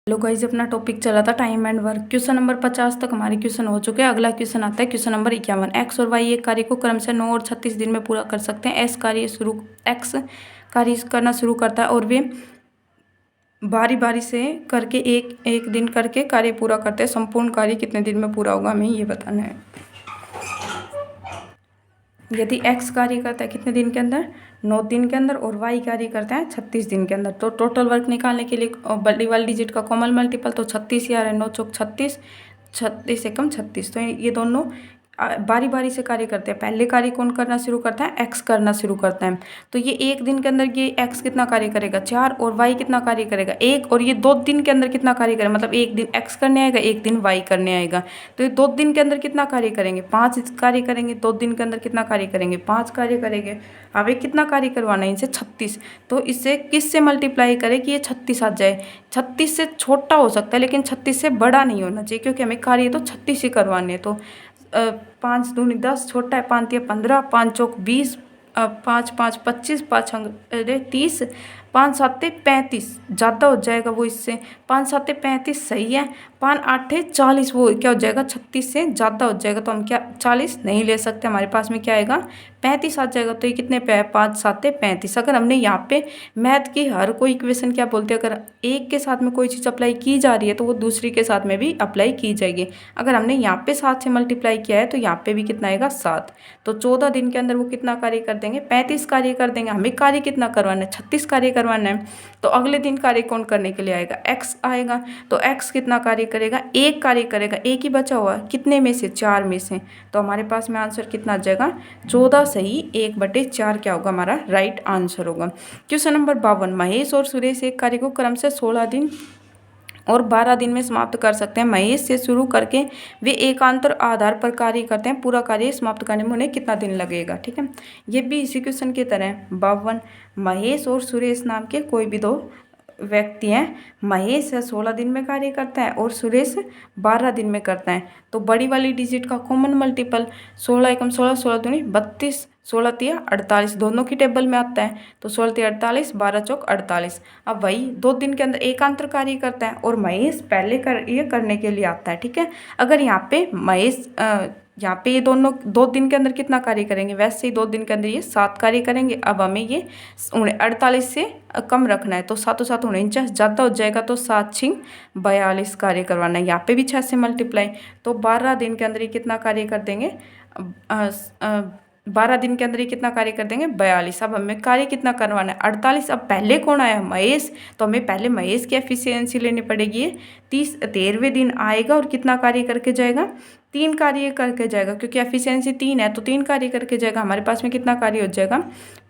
Hello guys, अपना topic चला था time and work. Question number 50 तक हमारे क्वेश्चन हो चुके हैं। अगला क्वेश्चन आता है क्वेश्चन नंबर 51। एक्स और वाई एक कार्य को क्रमशः 9 और 36 दिन में पूरा कर सकते हैं। एक्स कार्य करना शुरू करता है और वे बारी बारी से करके एक एक दिन करके कार्य पूरा करते हैं। संपूर्ण कार्य कितने दिन में पूरा होगा, हमें ये बताना है। यदि एक्स कार्य करता है कितने दिन के अंदर, 9 दिन के अंदर, और वाई कार्य करता है 36 दिन के अंदर, तो टोटल वर्क निकालने के लिए बड़ी वाली डिजिट का कॉमन मल्टीपल तो 36 ही आ रहा है। 9 चौक 36, 36 एकम 36। तो ये दोनों बारी बारी से कार्य करते हैं। पहले कार्य कौन करना शुरू करता है, एक्स करना शुरू करता है। तो ये एक दिन के अंदर ये एक्स कितना कार्य करेगा, 4, और वाई कितना कार्य करेगा, 1, और ये 2 दिन के अंदर कितना कार्य करेगा, मतलब एक दिन एक्स करने आएगा, एक दिन वाई करने आएगा। तो ये 2 दिन के अंदर कितना कार्य करेंगे, 5 कार्य करेंगे। 2 दिन के अंदर कितना कार्य करेंगे, 5 कार्य करेंगे। अब ये कितना कार्य करवाना है इनसे, 36। तो इससे किससे मल्टीप्लाई करें कि ये 36 आ जाए। 36 से छोटा हो सकता है लेकिन 36 से बड़ा नहीं होना चाहिए, क्योंकि हमें कार्य तो 36 ही करवाने हैं। तो 5 दूनी 10, छोटा है 5 या 15, 5 चौक 20, 5 5 25, 5 अरे 30, 5 7 35, ज़्यादा हो जाएगा वो इससे। 5 7 35 सही है, 5 8 40, वो क्या हो जाएगा 36 से ज़्यादा हो जाएगा। तो हम क्या 40 नहीं ले सकते, हमारे पास में क्या आएगा 35 आ जाएगा। तो ये कितने पे है, 5 7 35। अगर हमने यहाँ पे मैथ की हर कोई इक्वेशन क्या बोलते हैं, अगर एक के साथ में कोई चीज़ अप्लाई की जा रही है तो वो दूसरी के साथ में भी अप्लाई की जाएगी। अगर हमने यहाँ पे 7 से मल्टीप्लाई किया है तो यहाँ पे भी कितना आएगा 7। तो 14 दिन के अंदर वो कितना कार्य कर देंगे, 35 कार्य कर देंगे। हमें कार्य कितना करवाना है, 36 कार्य करवाना है। तो अगले दिन कार्य कौन करने के लिए आएगा, एक्स आएगा। तो एक्स कितना कार्य करेगा, एक कार्य करेगा, एक ही बचा हुआ कितने में से, 4 में से। तो हमारे पास में आंसर कितना आ जाएगा, 14 सही 1/4 क्या होगा हमारा राइट आंसर होगा। Question number 52। महेश और सुरेश एक कार्य को क्रम से 16 दिन और 12 दिन में समाप्त कर सकते हैं। महेश से शुरू करके वे एकांतर आधार पर कार्य करते हैं। पूरा कार्य समाप्त करने में उन्हें कितना दिन लगेगा, ठीक है। ये भी इसी क्वेश्चन की तरह है। 52। महेश और सुरेश नाम के कोई भी 2 व्यक्ति हैं। महेश 16 दिन में कार्य करता है और सुरेश 12 दिन में करता है। तो बड़ी वाली डिजिट का कॉमन मल्टीपल 16 एकम 16, 16 दूनी 32, 16 तिया 48, दोनों की टेबल में आता है। तो 16 तिया 48, 12 चौक 48। अब वही 2 दिन के अंदर एकांतर कार्य करता है और महेश पहले ये करने के लिए आता है, ठीक है। अगर यहाँ पे महेश यहाँ पे ये दोनों 2 दिन के अंदर कितना कार्य करेंगे, वैसे ही 2 दिन के अंदर ये 7 कार्य करेंगे। अब हमें ये 48 से कम रखना है, तो 7 7 49 ज़्यादा हो जाएगा। तो 7 6 42 कार्य करवाना है। यहाँ पे भी 6 से मल्टीप्लाई, तो 12 दिन के अंदर ये कितना कार्य कर देंगे, 12 दिन के अंदर ये कितना कार्य कर देंगे, 42। अब हमें कार्य कितना करवाना है, 48। अब पहले कौन आया, महेश। तो हमें पहले महेश की एफिशिएंसी लेनी पड़ेगी। ये 13वें दिन आएगा और कितना कार्य करके जाएगा, 3 कार्य करके जाएगा, क्योंकि एफिशिएंसी 3 है तो 3 कार्य करके जाएगा। हमारे पास में कितना कार्य हो जाएगा,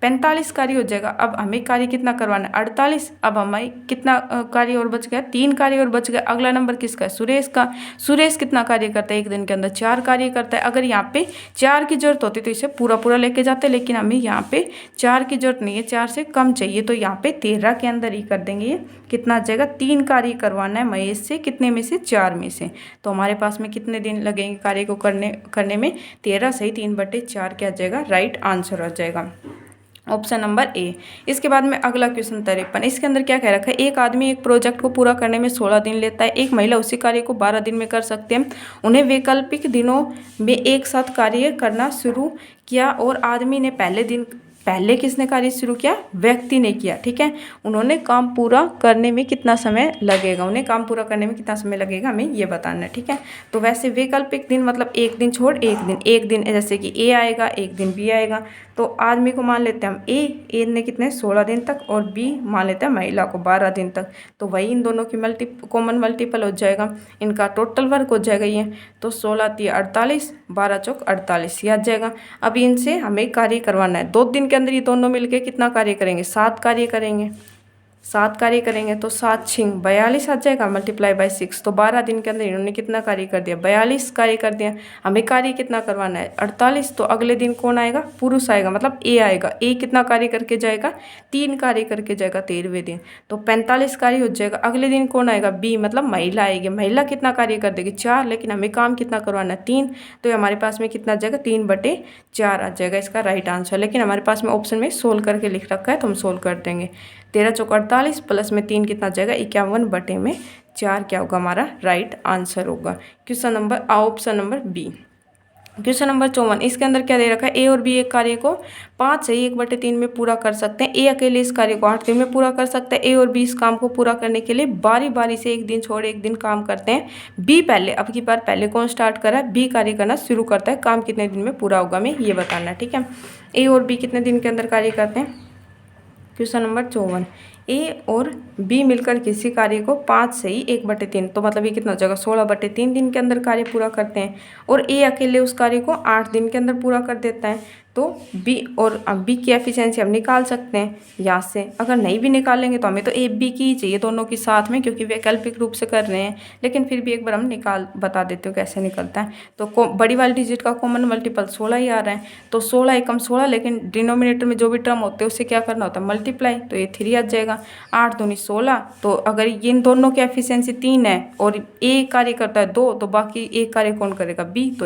45 कार्य हो जाएगा। अब हमें कार्य कितना करवाना है, 48। अब हमें कितना कार्य और बच गया, 3 कार्य और बच गया। अगला नंबर किसका है, सुरेश का। सुरेश कितना कार्य करता है, एक दिन के अंदर 4 कार्य करता है। अगर यहाँ पे 4 की जरूरत होती तो इसे पूरा पूरा लेके जाते, लेकिन हमें यहाँ पे 4 की जरूरत नहीं है, 4 से कम चाहिए। तो यहाँ पे 13 के अंदर ही कर देंगे। ये कितना आ जाएगा, 3 कार्य करवाना है महेश से, कितने में से, 4 में से। तो हमारे पास में कितने दिन लगेंगे कार्य को करने में, 13 सही 3/4 क्या आ जाएगा, राइट आंसर आ जाएगा, ऑप्शन नंबर ए। इसके बाद में अगला क्वेश्चन 53। इसके अंदर क्या कह रखा है, एक आदमी एक प्रोजेक्ट को पूरा करने में 16 दिन लेता है। एक महिला उसी कार्य को 12 दिन में कर सकते हैं। उन्हें वैकल्पिक दिनों में एक साथ कार्य करना शुरू किया और आदमी ने पहले किसने कार्य शुरू किया, व्यक्ति ने किया, ठीक है। उन्होंने काम पूरा करने में कितना समय लगेगा, उन्हें काम पूरा करने में कितना समय लगेगा, हमें ये बताना है, ठीक है। तो वैसे वैकल्पिक दिन मतलब एक दिन छोड़ एक दिन जैसे कि ए आएगा, एक दिन बी आएगा। तो आदमी को मान लेते हैं हम ए ने कितने 16 दिन तक, और बी मान लेते हैं महिला को 12 दिन तक। तो वही इन दोनों की कॉमन मल्टीपल हो जाएगा, इनका टोटल वर्क हो जाएगा ये। तो 16 तिया 48, 12 चौक 48 याद जाएगा। अब इनसे हमें कार्य करवाना है। 2 दिन के अंदर ये दोनों मिलके कितना कार्य करेंगे, 7 कार्य करेंगे। 7 कार्य करेंगे तो 7 6 42 आ जाएगा, मल्टीप्लाई बाय 6। तो 12 दिन के अंदर इन्होंने कितना कार्य कर दिया, 42 कार्य कर दिया। हमें कार्य कितना करवाना है, 48। तो अगले दिन कौन आएगा, पुरुष आएगा, मतलब ए आएगा। ए कितना कार्य करके जाएगा, 3 कार्य करके जाएगा 13वें दिन। तो 45 कार्य हो जाएगा। अगले दिन कौन आएगा, बी मतलब महिला आएगी। महिला कितना कार्य कर देगी, 4, लेकिन हमें काम कितना करवाना है, 3। तो हमारे पास में कितना आ जाएगा, 3/4 आ जाएगा इसका राइट आंसर। लेकिन हमारे पास में ऑप्शन में सोल्व करके लिख रखा है तो हम सोल्व कर देंगे। 13 चौक 48 प्लस में 3 कितना जाएगा 51/4 क्या होगा हमारा राइट आंसर होगा। Question number option number B. Question number 54 इसके अंदर क्या दे रखा है, ए और बी एक कार्य को 5 से 1/3 में पूरा कर सकते हैं। ए अकेले इस कार्य को 8 दिन में पूरा कर सकते हैं। ए और बी इस काम को पूरा करने के लिए बारी बारी से एक दिन छोड़ एक दिन काम करते हैं। बी पहले, अब की बार पहले कौन स्टार्ट करा है, बी कार्य करना शुरू करता है। काम कितने दिन में पूरा होगा हमें ये बताना है, ठीक है। ए और बी कितने दिन के अंदर कार्य करते हैं। क्वेश्चन नंबर 54 ए और बी मिलकर किसी कार्य को 5 से ही 1/3 तो मतलब ये कितना हो जाएगा 16/3 दिन के अंदर कार्य पूरा करते हैं। और ए अकेले उस कार्य को 8 दिन के अंदर पूरा कर देता है। तो बी और बी की एफिशिएंसी हम निकाल सकते हैं यहाँ से। अगर नहीं भी निकालेंगे तो हमें तो ए बी की ही चाहिए दोनों की साथ में, क्योंकि वैकल्पिक रूप से कर रहे हैं। लेकिन फिर भी एक बार हम बता देते हो कैसे निकलता है। तो बड़ी वाली डिजिट का कॉमन मल्टीपल 16 ही आ रहा है। तो 16 एकम 16, लेकिन डिनोमिनेटर में जो भी टर्म होते हैं उससे क्या करना होता है मल्टीप्लाई, तो ये 3 आ जाएगा। 8 दूनी 16। तो अगर इन दोनों की एफिशिएंसी 3 है और ए कार्य करता है 2, तो बाकी एक कार्य कौन करेगा बी। तो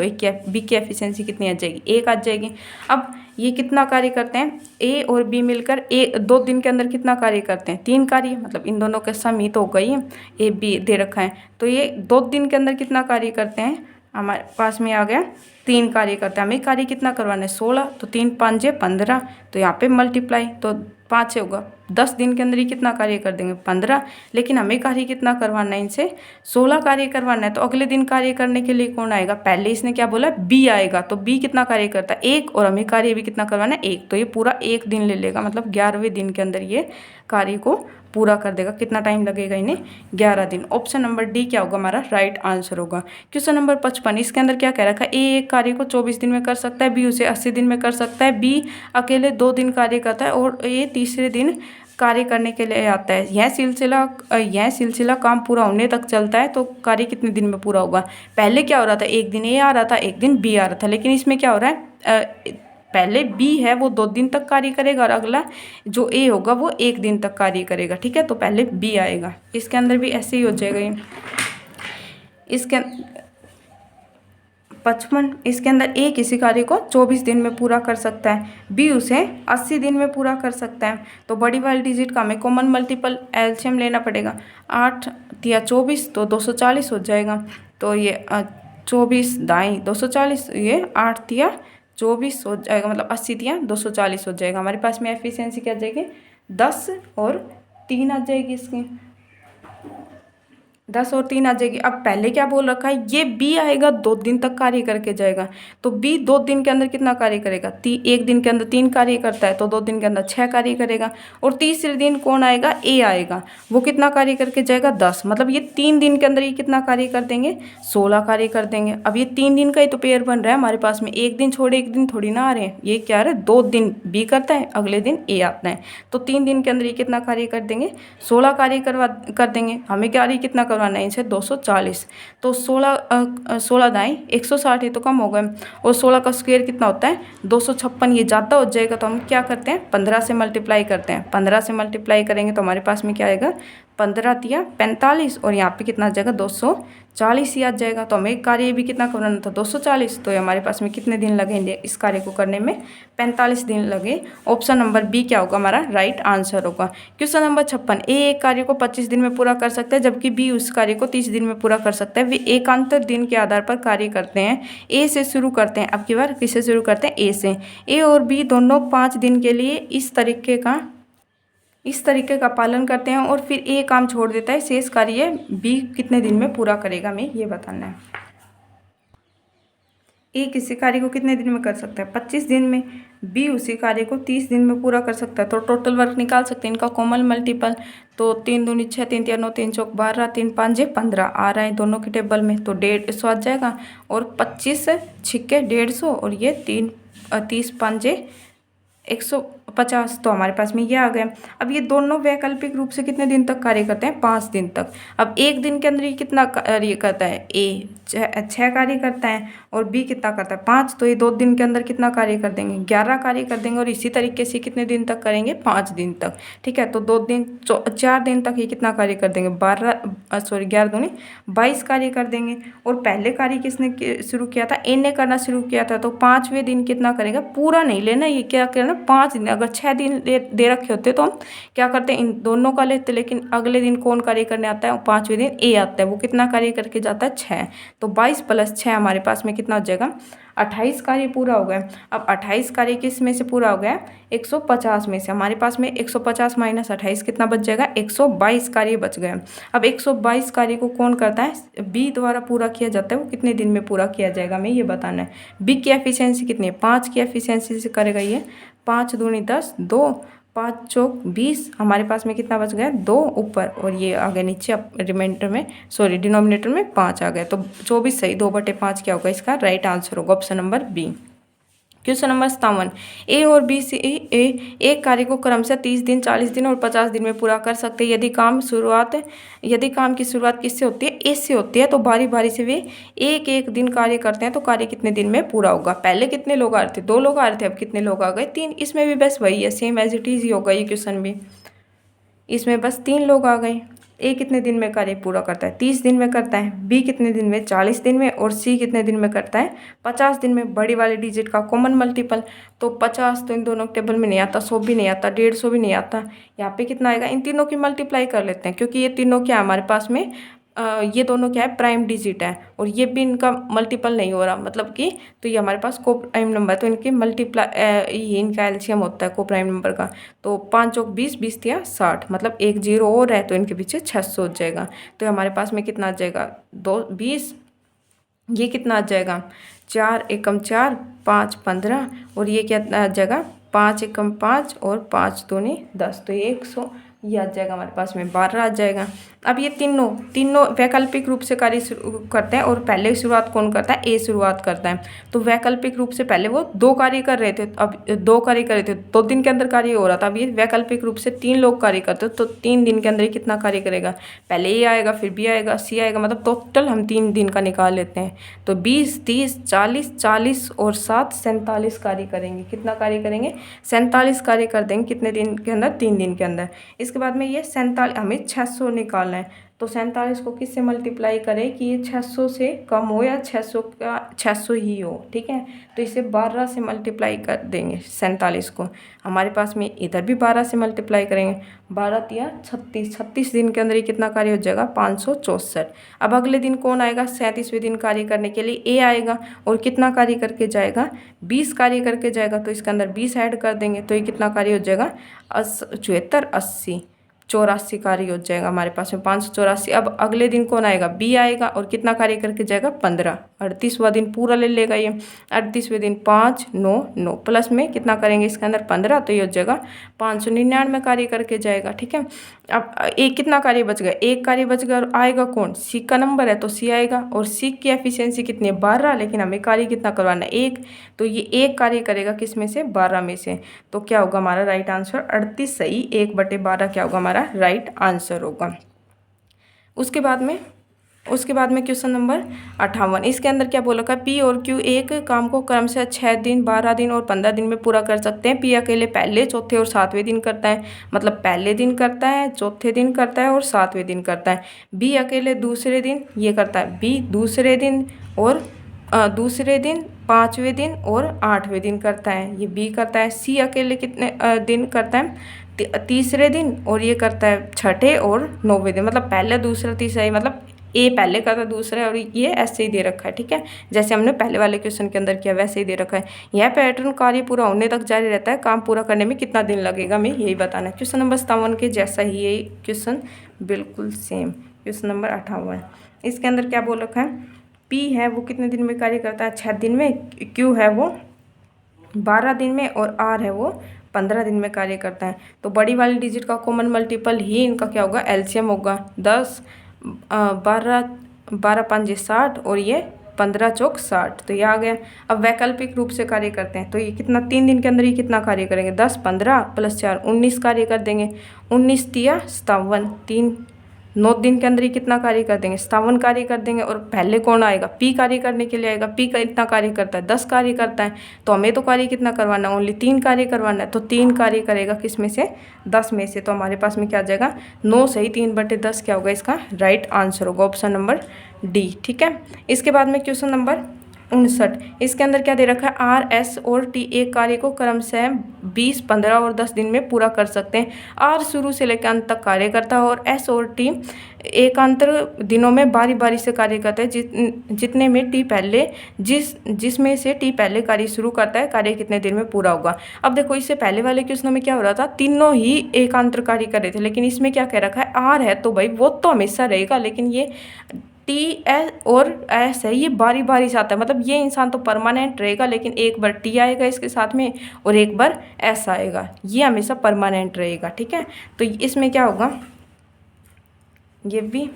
बी की एफिशिएंसी कितनी आ जाएगी 1 आ जाएगी। अब ये कितना कार्य करते हैं, ए और बी मिलकर 2 दिन के अंदर कितना कार्य करते हैं 3 कार्य, मतलब इन दोनों का सम ही तो हो गई है। ए बी दे रखा है तो ये 2 दिन के अंदर कितना कार्य करते हैं, हमारे पास में आ गया 3 कार्य करते हैं। हमें कार्य कितना करवाना है 16, तो 3 5 15, तो यहाँ पे मल्टीप्लाई तो 5 होगा। 10 दिन के अंदर ही कितना कार्य कर देंगे 15। लेकिन हमें कार्य कितना करवाना है इनसे 16 कार्य करवाना है। तो अगले दिन कार्य करने के लिए कौन आएगा, पहले इसने क्या बोला बी आएगा। तो बी कितना कार्य करता है 1, और हमें कार्य भी कितना करवाना है 1। तो ये पूरा 1 दिन ले लेगा, मतलब 11वें दिन के अंदर ये कार्य को पूरा कर देगा। कितना टाइम लगेगा इन्हें 11 दिन। ऑप्शन नंबर डी क्या होगा हमारा राइट आंसर होगा। क्वेश्चन नंबर 55 इसके अंदर क्या कह रखा है, ए एक कार्य को 24 दिन में कर सकता है, बी उसे 80 दिन में कर सकता है। बी अकेले 2 दिन कार्य करता है और ये तीसरे दिन कार्य करने के लिए आता है। यह सिलसिला काम पूरा होने तक चलता है। तो कार्य कितने दिन में पूरा होगा, पहले क्या हो रहा था एक दिन ए आ रहा था एक दिन बी आ रहा था, लेकिन इसमें क्या हो रहा है पहले बी है वो 2 दिन तक कार्य करेगा और अगला जो ए होगा वो 1 दिन तक कार्य करेगा, ठीक है। तो पहले बी आएगा। इसके अंदर भी ऐसे ही हो जाएगा ये। इसके 55 इसके अंदर ए किसी कार्य को 24 दिन में पूरा कर सकता है, बी उसे 80 दिन में पूरा कर सकता है। तो बड़ी वाली डिजिट का हमें कॉमन मल्टीपल एलसीएम लेना पड़ेगा। 8 या 24 तो 240 हो जाएगा। तो ये 24 दाई 240, ये 8 या 24 हो जाएगा, मतलब 80 या 240 हो जाएगा। हमारे पास में एफिशिएंसी क्या आ जाएगी 10 और 3 आ जाएगी इसकी, 10 और 3 आ जाएगी। अब पहले क्या बोल रखा है, ये बी आएगा 2 दिन तक कार्य करके जाएगा। तो बी 2 दिन के अंदर कितना कार्य करेगा, 1 दिन के अंदर 3 कार्य करता है तो 2 दिन के अंदर 6 कार्य करेगा। और तीसरे दिन कौन आएगा, ए आएगा, वो कितना कार्य करके जाएगा 10, मतलब ये 3 दिन के अंदर ये कितना कार्य कर देंगे 16 कार्य कर देंगे। अब ये 3 दिन का ही तो पेयर बन रहा है हमारे पास में, एक दिन छोड़े एक दिन थोड़ी ना आ रहे हैं। ये क्या आ रहा है 2 दिन बी करता है अगले दिन ए आता है। तो 3 दिन के अंदर ये कितना कार्य कर देंगे 16 कार्य कर देंगे। हमें कार्य कितना करवाना है इनसे 240। तो 16 दाएँ 160, ये तो कम हो गए। और 16 का स्क्वायर कितना होता है 256, ये ज़्यादा हो जाएगा। तो हम क्या करते हैं 15 से मल्टीप्लाई करते हैं। 15 से मल्टीप्लाई करेंगे तो हमारे पास में क्या आएगा 15 तिया 45, और यहाँ पे कितना आ जाएगा 240 ही आ जाएगा। तो हमें कार्य भी कितना करना था 240। तो हमारे पास में कितने दिन लगेंगे इस कार्य को करने में 45 दिन लगे। ऑप्शन नंबर बी क्या होगा हमारा राइट आंसर होगा। क्वेश्चन नंबर 56 ए एक कार्य को 25 दिन में पूरा कर सकता है, जबकि बी उस कार्य को 30 दिन में पूरा कर सकता है। वे एकांतर दिन के आधार पर कार्य करते हैं। ए से शुरू करते हैं, अब की बार किससे शुरू करते हैं ए से। ए और बी दोनों 5 दिन के लिए इस तरीके का पालन करते हैं और फिर ए काम छोड़ देता है। शेष कार्य बी कितने दिन में पूरा करेगा हमें ये बताना है। ए किसी कार्य को कितने दिन में कर सकता है 25 दिन में, बी उसी कार्य को 30 दिन में पूरा कर सकता है। तो टोटल वर्क निकाल सकते हैं इनका कॉमन मल्टीपल। तो 3 दूनी 6, 3 तिया 9, 3 चौक 12, 3 5 15 आ रहा है दोनों की टेबल में। तो 150 आ जाएगा और 25 छिक्के 150 और ये 30 5 150। तो हमारे पास में ये आ गए। अब ये दोनों वैकल्पिक रूप से कितने दिन तक कार्य करते हैं 5 दिन तक। अब एक दिन के अंदर ये कितना कार्य करता है ए 6 कार्य करता है और बी कितना करता है 5। तो ये 2 दिन के अंदर कितना कार्य कर देंगे 11 कार्य कर देंगे। और इसी तरीके से कितने दिन तक करेंगे 5 दिन तक, ठीक है। तो 4 दिन तक ये कितना कार्य कर देंगे 11 दूनी 22 कार्य कर देंगे। और पहले कार्य किसने शुरू किया था ए ने करना शुरू किया था। तो 5वें दिन कितना करेगा, पूरा नहीं लेना, ये क्या करना 5 दिन, अगर 6 दिन दे रखे होते तो हम क्या करते हैं, इन दोनों का लेते, लेकिन अगले दिन कौन कार्य करने आता है, 5वें दिन ए आता है, वो कितना कार्य करके जाता है 6। तो 22 + 6 हमारे पास में कितना हो जाएगा, 28 कार्य पूरा हो गया। अब 28 कार्य किस में से पूरा हो गया, 150 में से। हमारे पास में 150 - 28 कितना बच जाएगा, 122 कार्य बच गए। अब 122 कार्य को कौन करता है, बी द्वारा पूरा किया जाता है, वो कितने दिन में पूरा किया जाएगा हमें ये बताना है। बी की एफिशिएंसी कितनी है, 5 की एफिशिएंसी से करेगा ये, 5 दूनी 10, 2 5 चौक 20, हमारे पास में कितना बच गया, 2 ऊपर, और ये आ गया नीचे रिमाइंडर में, सॉरी डिनोमिनेटर में 5 आ गया। तो 24 सही, 2/5 क्या होगा इसका राइट आंसर होगा option number B. Question number 57, A और बी से एक कार्य को क्रमशः 30 दिन, 40 दिन और 50 दिन में पूरा कर सकते हैं। यदि काम की शुरुआत किससे होती है, ए से होती है, तो बारी बारी से वे एक एक दिन कार्य करते हैं, तो कार्य कितने दिन में पूरा होगा। पहले कितने लोग आ रहे थे, 2 लोग आ रहे थे, अब कितने लोग आ गए, 3। इसमें भी बस वही है, सेम एज इट इज ही होगा ये क्वेश्चन भी, इसमें बस 3 लोग आ गए। ए कितने दिन में कार्य पूरा करता है, 30 दिन में करता है, बी कितने दिन में, 40 दिन में, और सी कितने दिन में करता है, 50 दिन में। बड़ी वाले डिजिट का कॉमन मल्टीपल, तो 50 तो इन दोनों टेबल में नहीं आता, 100 भी नहीं आता, 150 भी नहीं आता, यहाँ पे कितना आएगा, इन तीनों की मल्टीप्लाई कर लेते हैं, क्योंकि ये तीनों क्या है हमारे पास में, ये दोनों क्या है, प्राइम डिजिट है, और ये भी इनका मल्टीपल नहीं हो रहा, मतलब कि तो ये हमारे पास को प्राइम नंबर, तो इनके मल्टीप्लाई ये इनका एलसीएम होता है को प्राइम नंबर का। तो 5 चौक 20, 20 तिया 60, मतलब एक जीरो और है, तो इनके पीछे 600 हो जाएगा। तो हमारे पास में कितना आ जाएगा, 2 20, ये कितना आ जाएगा, 4 एकम 4, 5 15, और ये क्या आ जाएगा, 5 एकम 5 और 5 दूनी 10, तो ये 100, ये आ जाएगा हमारे पास में 12 आ जाएगा। अब ये तीनों वैकल्पिक रूप से कार्य करते हैं, और पहले शुरुआत कौन करता है, ए शुरुआत करता है। तो वैकल्पिक रूप से पहले वो 2 कार्य कर रहे थे, अब 2 कार्य कर रहे थे, 2 दिन के अंदर कार्य हो रहा था। अब ये वैकल्पिक रूप से 3 लोग कार्य करते हैं, तो 3 दिन के अंदर ही कितना कार्य करेगा, पहले ए आएगा, फिर बी आएगा, सी आएगा, मतलब टोटल हम 3 दिन का निकाल लेते हैं। तो 20 30 40 40 और 7 47 कार्य करेंगे। कितना कार्य करेंगे, 47 कार्य कर देंगे, कितने दिन के अंदर, 3 दिन के अंदर। इसके बाद में ये 47, हमें 600 निकालना है, तो 47 को किससे मल्टीप्लाई करें कि ये 600 से कम हो या 600 का 600 ही हो, ठीक है। तो इसे 12 से मल्टीप्लाई कर देंगे 47 को, हमारे पास में इधर भी 12 से मल्टीप्लाई करेंगे, 12 तिया 36, 36 दिन के अंदर ये कितना कार्य हो जाएगा, 564। अब अगले दिन कौन आएगा, 37वें दिन कार्य करने के लिए ए आएगा, और कितना कार्य करके जाएगा, 20 कार्य करके जाएगा, तो इसके अंदर 20 ऐड कर देंगे, तो ये कितना कार्य हो जाएगा, 74 80 84 कार्य हो जाएगा हमारे पास में 584। अब अगले दिन कौन आएगा, बी आएगा, और कितना कार्य करके जाएगा, 15, 38वां दिन पूरा ले लेगा ये। 38वें दिन 5 9 9 प्लस में कितना करेंगे इसके अंदर 15, तो ये हो जाएगा 599 कार्य करके जाएगा, ठीक है। अब एक कितना कार्य बच गया, एक कार्य बच गया, और आएगा कौन, सी का नंबर है तो सी आएगा, और सी की एफिशिएंसी कितनी है, 12, लेकिन हमें कार्य कितना करवाना है, 1, तो ये एक कार्य करेगा किस में से, 12 में से। तो क्या होगा हमारा राइट आंसर 38 सही, 1/12 क्या होगा हमारा राइट आंसर होगा। उसके बाद में क्वेश्चन नंबर 58, इसके अंदर क्या बोला का, पी और क्यू एक काम को क्रमशः 6 दिन, 12 दिन और 15 दिन में पूरा कर सकते हैं। पी अकेले पहले, चौथे और 7वें दिन करता है, मतलब पहले दिन करता है, चौथे दिन करता है और 7वें दिन करता है। बी अकेले दूसरे दिन ये करता है, बी दूसरे दिन और 5वें दिन और 8वें दिन करता है, ये बी करता है। सी अकेले कितने दिन करता है, तीसरे दिन, और ये करता है छठे और 9वें दिन, मतलब पहले दूसरा तीसरा, मतलब ए पहले करता है दूसरा, और ये ऐसे ही दे रखा है, ठीक है, जैसे हमने पहले वाले क्वेश्चन के अंदर किया वैसे ही दे रखा है। यह पैटर्न कार्य पूरा होने तक जारी रहता है, काम पूरा करने में कितना दिन लगेगा, हमें यही बताना है। क्वेश्चन नंबर 57 के जैसा ही ये क्वेश्चन बिल्कुल सेम क्वेश्चन नंबर 58, इसके अंदर क्या बोल रखा है, पी है वो कितने दिन में कार्य करता है, 6 दिन में, क्यू है वो 12 दिन में, और आर है वो 15 दिन में कार्य करता है। तो बड़ी वाली डिजिट का कॉमन मल्टीपल ही इनका क्या होगा, एलसीएम होगा। 10 12 12 5 60, और ये 15 चौक 60, तो ये आ गया। अब वैकल्पिक रूप से कार्य करते हैं, तो ये कितना 3 दिन के अंदर ये कितना कार्य करेंगे, 10 15 + 4 19 कार्य कर देंगे, 19 तिया 57, 9 दिन के अंदर ही कितना कार्य कर देंगे, 57 कार्य कर देंगे। और पहले कौन आएगा, पी कार्य करने के लिए आएगा, पी का इतना कार्य करता है, 10 कार्य करता है, तो हमें तो कार्य कितना करवाना है, ओनली 3 कार्य करवाना है, तो 3 कार्य करेगा किस में से, 10 में से। तो हमारे पास में क्या आ जाएगा, 9 सही, 3/10 क्या होगा इसका राइट आंसर होगा ऑप्शन नंबर डी, ठीक है। इसके बाद में क्वेश्चन नंबर 59। इसके अंदर क्या दे रखा है, आर, एस और टी एक कार्य को क्रमशः 20, 15 और 10 दिन में पूरा कर सकते हैं। आर शुरू से लेकर अंत तक कार्य करता है और एस और टी एकांतर दिनों में बारी बारी से कार्य करते हैं। जितने में टी पहले जिसमें से टी पहले कार्य शुरू करता है, कार्य कितने दिन में पूरा होगा। अब देखो इससे पहले वाले क्वेश्चनों में क्या हो रहा था, तीनों ही एकांतर कार्य कर रहे थे, लेकिन इसमें क्या कह रखा है, आर है तो भाई वो तो हमेशा रहेगा, लेकिन ये टी एस और एस है, ये बारी बारी से आता है। मतलब ये इंसान तो परमानेंट रहेगा, लेकिन एक बार टी आएगा इसके साथ में और एक बार एस आएगा, ये हमेशा परमानेंट रहेगा। ठीक है, तो इसमें क्या होगा, ये भी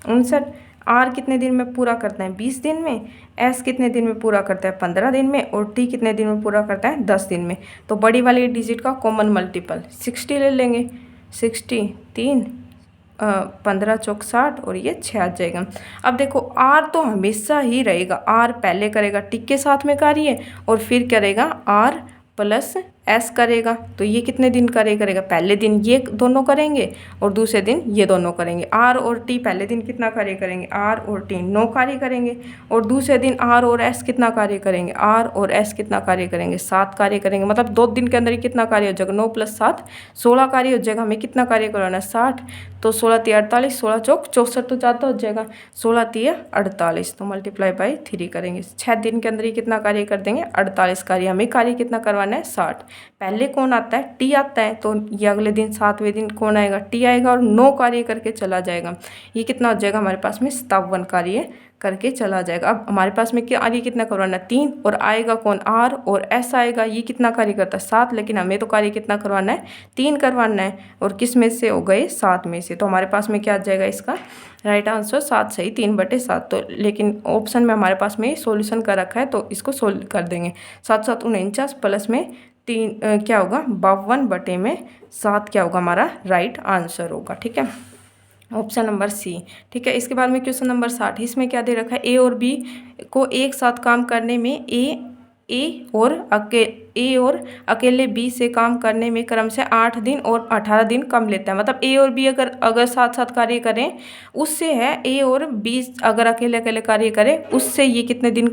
59। आर कितने दिन में पूरा करता है, 20 दिन में। एस कितने दिन में पूरा करता है, 15 दिन में। और टी कितने दिन में पूरा करता है, 10 दिन में। तो बड़ी वाली डिजिट का कॉमन मल्टीपल 60 ले लेंगे। 60 3 15 चौक 60 और ये 6 आ जाएगा। अब देखो आर तो हमेशा ही रहेगा, आर पहले करेगा टी के साथ में कार्य और फिर करेगा आर प्लस एस करेगा। तो ये कितने दिन करेगा, पहले दिन ये दोनों करेंगे और दूसरे दिन ये दोनों करेंगे। आर और टी पहले दिन कितना कार्य करेंगे, आर और टी 9 कार्य करेंगे और दूसरे दिन आर और एस कितना कार्य करेंगे, आर और एस कितना कार्य करेंगे, 7 कार्य करेंगे। मतलब 2 दिन के अंदर ही कितना कार्य हो जाएगा, 9 + 7 16 कार्य हो जाएगा। हमें कितना कार्य करवाना है, 60। तो 16 × 48, 16 चौक 64 तो ज़्यादा हो जाएगा, 16 × 48 तो मल्टीप्लाई बाई 3 करेंगे। 6 दिन के अंदर ही कितना कार्य कर देंगे, 48 कार्य। हमें कार्य कितना करवाना है, 60। पहले कौन आता है, टी आता है, तो ये अगले दिन 7वें दिन कौन आएगा, टी आएगा और 9 कार्य करके चला जाएगा। ये कितना हो जाएगा हमारे पास में, 57 कार्य करके चला जाएगा। अब हमारे पास में क्या कार्य कितना करवाना है, 3 और आएगा कौन, आर और एस आएगा। ये कितना कार्य करता है, 7, लेकिन हमें तो कार्य कितना करवाना है, 3 करवाना है और किस में से हो गए, 7 में से। तो हमारे पास में क्या आ जाएगा इसका राइट आंसर, 7 सही 3/7। तो लेकिन ऑप्शन में हमारे पास में सॉल्यूशन कर रखा है तो इसको सोल्व कर देंगे। 7 7 49 प्लस में 3 क्या होगा, 52/7 क्या होगा हमारा राइट आंसर होगा। ठीक है, ऑप्शन नंबर सी। ठीक है, इसके बाद में क्वेश्चन नंबर 60। इसमें क्या दे रखा है, ए और बी को एक साथ काम करने में ए और अकेले बी से काम करने में क्रमशः 8 दिन और 18 दिन कम लेता है। मतलब ए और बी अगर साथ साथ कार्य करें, उससे है ए और बी अगर अकेले अकेले कार्य करें, उससे ये कितने दिन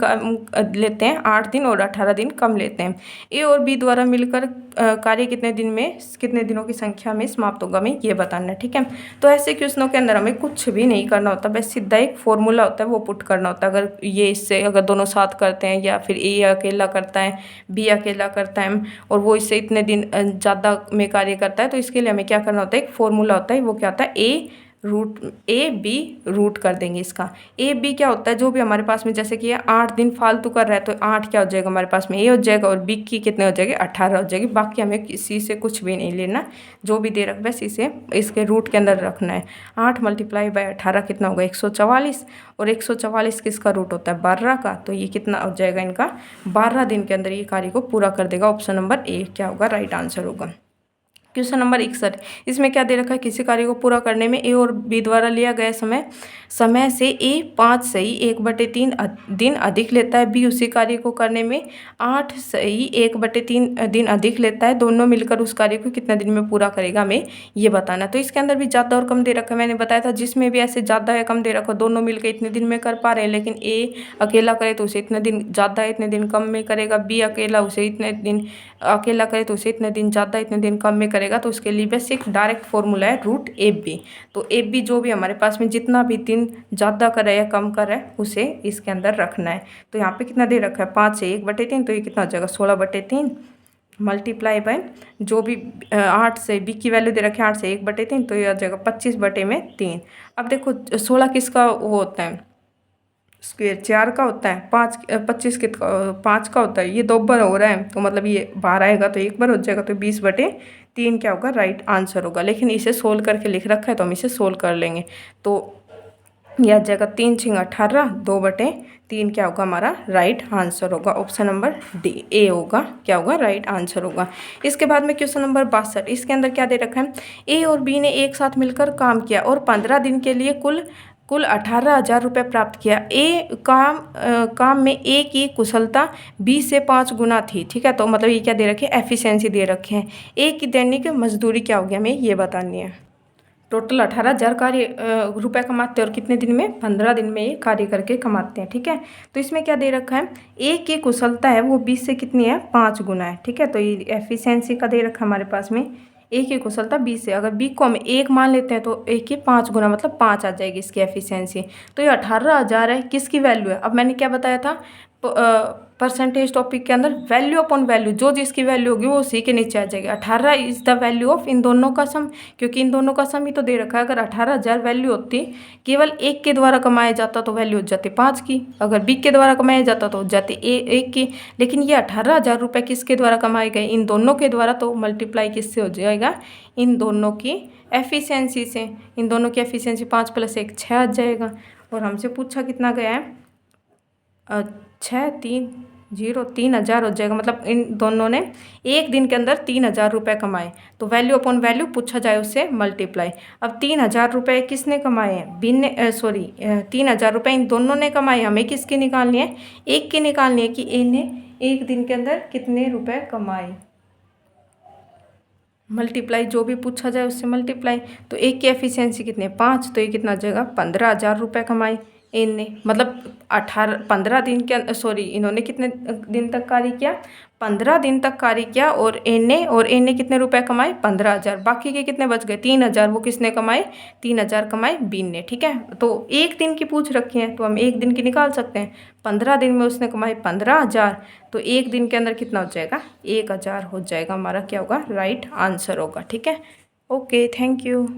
लेते हैं, 8 दिन और 18 दिन कम लेते हैं। ए और बी द्वारा मिलकर कार्य कितने दिनों की संख्या में समाप्त होगा, हमें ये बताना है। ठीक है, तो ऐसे क्वेश्चनों के अंदर हमें कुछ भी नहीं करना होता, बस सीधा एक फॉर्मूला होता है वो पुट करना होता है। अगर ये इससे अगर दोनों साथ करते हैं या फिर ए अकेला करता है, बी अकेला करता है और वो इससे इतने दिन ज़्यादा में कार्य करता है, तो इसके लिए हमें क्या करना होता है, एक फॉर्मूला होता है, वो क्या होता है, ए बी रूट कर देंगे इसका। ए बी क्या होता है, जो भी हमारे पास में जैसे कि ये 8 दिन फालतू कर रहा है, तो 8 क्या हो जाएगा हमारे पास में, ए हो जाएगा और बी की कितने हो जाएगी, 18 हो जाएगी। बाकी हमें किसी से कुछ भी नहीं लेना, जो भी दे रख बस इसे इसके रूट के अंदर रखना है। 8 × 18 कितना होगा, 144 और 144 किसका रूट होता है, 12 का। तो ये कितना हो जाएगा इनका, 12 दिन के अंदर ये कार्य को पूरा कर देगा। ऑप्शन नंबर ए क्या होगा राइट आंसर होगा। Question number 61। इसमें क्या दे रखा है, किसी कार्य को पूरा करने में ए और बी द्वारा लिया गया समय से ए 5 सही 1/3 दिन अधिक लेता है, बी उसी कार्य को करने में 8 सही 1/3 दिन अधिक लेता है। दोनों मिलकर उस कार्य को कितने दिन में पूरा करेगा, हमें ये बताना। तो इसके अंदर भी ज़्यादा और कम दे रखा है, मैंने बताया था जिसमें भी ऐसे ज़्यादा या कम दे रखा, दोनों मिलकर इतने दिन में कर पा रहे हैं, लेकिन ए अकेला करे तो उसे इतने दिन ज़्यादा इतने दिन कम में करेगा, बी अकेला उसे इतने दिन अकेला करे तो उसे इतने दिन ज़्यादा इतने दिन कम में करेगा। तो उसके लिए बस एक डायरेक्ट फॉर्मूला है रूट ए बी। तो ए बी जो भी हमारे पास में जितना भी दिन ज़्यादा करे या कम करे उसे इसके अंदर रखना है। तो यहाँ पे कितना दे रखा है, 5 से 1/3, तो ये कितना हो जाएगा 16/3 मल्टीप्लाई बाय जो भी 8 से बी की वैल्यू दे रखे हैं 8 से 1/3, तो ये आ जाएगा 25/3। अब देखो 16 किसका वो होता है, स्क्वेयर 4 का होता है, 25 कितना 5 का होता है, ये 2 बार हो रहा है तो मतलब ये बाहर आएगा तो 1 बार हो जाएगा, तो 20/3 क्या होगा राइट आंसर होगा। लेकिन इसे सोल्व करके लिख रखा है तो हम इसे सोल्व कर लेंगे। तो यह आ जाएगा 3 × 18 2/3 क्या होगा हमारा राइट आंसर होगा। ऑप्शन नंबर डी ए होगा क्या होगा राइट आंसर होगा। इसके बाद में क्वेश्चन नंबर 62। इसके अंदर क्या दे रखा है, ए और बी ने एक साथ मिलकर काम किया और 15 दिन के लिए कुल 18,000 रुपये प्राप्त किया। काम में ए की कुशलता बी से 5 गुना थी। ठीक है, तो मतलब ये क्या दे रखे हैं, एफिशिएंसी दे रखे हैं। ए की दैनिक मजदूरी क्या होगी, हमें ये बतानी है। टोटल 18,000 रुपये कमाते हैं और कितने दिन में, 15 दिन में ये कार्य करके कमाते हैं। ठीक है, तो इसमें क्या दे रखा है, ए की कुशलता है वो 20 से कितनी है, 5 गुना है। ठीक है, तो ये एफिशिएंसी का दे रखा है हमारे पास में, ए की कुशलता 20 है, अगर बी को हम 1 मान लेते हैं तो ए की 5 गुना मतलब 5 आ जाएगी इसकी एफिशिएंसी। तो ये 18,000 है, किसकी वैल्यू है, अब मैंने क्या बताया था परसेंटेज टॉपिक के अंदर, वैल्यू अपॉन वैल्यू, जो जिसकी वैल्यू होगी वो उसी के नीचे आ जाएगी। 18 इज द वैल्यू ऑफ इन दोनों का सम, क्योंकि इन दोनों का सम ही तो दे रखा है। अगर 18,000 वैल्यू होती केवल एक के द्वारा कमाया जाता तो वैल्यू हो जाती 5 की, अगर बी के द्वारा कमाया जाता तो हो जाती एक की, लेकिन ये 18,000 रुपये किसके द्वारा कमाए गए, इन दोनों के द्वारा, तो मल्टीप्लाई किससे हो जाएगा, इन दोनों की एफिशिएंसी से। इन दोनों की एफिशिएंसी 5 + 1 6 आ जाएगा। और हमसे पूछा कितना गया है, 3,000 हो जाएगा, मतलब इन दोनों ने एक दिन के अंदर 3,000 रुपये कमाए। तो वैल्यू अपॉन वैल्यू पूछा जाए उससे मल्टीप्लाई। अब 3,000 रुपये किसने कमाए हैं, बी ने, 3,000 रुपये इन दोनों ने कमाए, हमें किसकी निकालनी है, एक की निकालनी है कि ए ने एक दिन के अंदर कितने रुपए कमाए। मल्टीप्लाई जो भी पूछा जाए उससे मल्टीप्लाई। तो एक की एफिशिएंसी कितनी है, 5, तो ये कितना आ जाएगा, 15,000 रुपये कमाए इनने, मतलब 15 दिन के, इन्होंने कितने दिन तक कार्य किया, 15 दिन तक कार्य किया, और इनने कितने रुपए कमाए, 15,000। बाकी के कितने बच गए, 3,000, वो किसने कमाए, 3,000 कमाए बीन ने। ठीक है, तो एक दिन की पूछ रखी है तो हम एक दिन की निकाल सकते हैं। 15 दिन में उसने कमाए 15,000, तो एक दिन के अंदर कितना हो जाएगा, 1,000 हो जाएगा, हमारा क्या होगा, राइट आंसर होगा। ठीक है, ओके, थैंक यू।